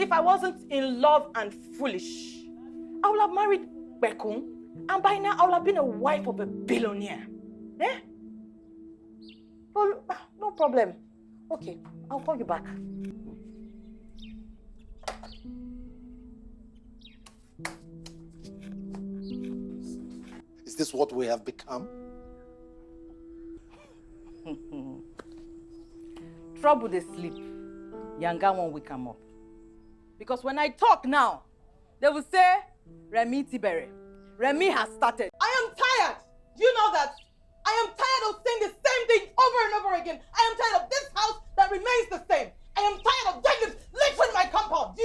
If I wasn't in love and foolish, I would have married Bekun, and by now I would have been a wife of a billionaire. Eh? Well, no problem. Okay, I'll call you back. Is this what we have become? Trouble they sleep. Younger one will come up. Because when I talk now, they will say, Remy Tibere. Remy has started. I am tired. Do you know that? I am tired of saying the same thing over and over again. I am tired of this house that remains the same. I am tired of Jacobs littering my compound. Do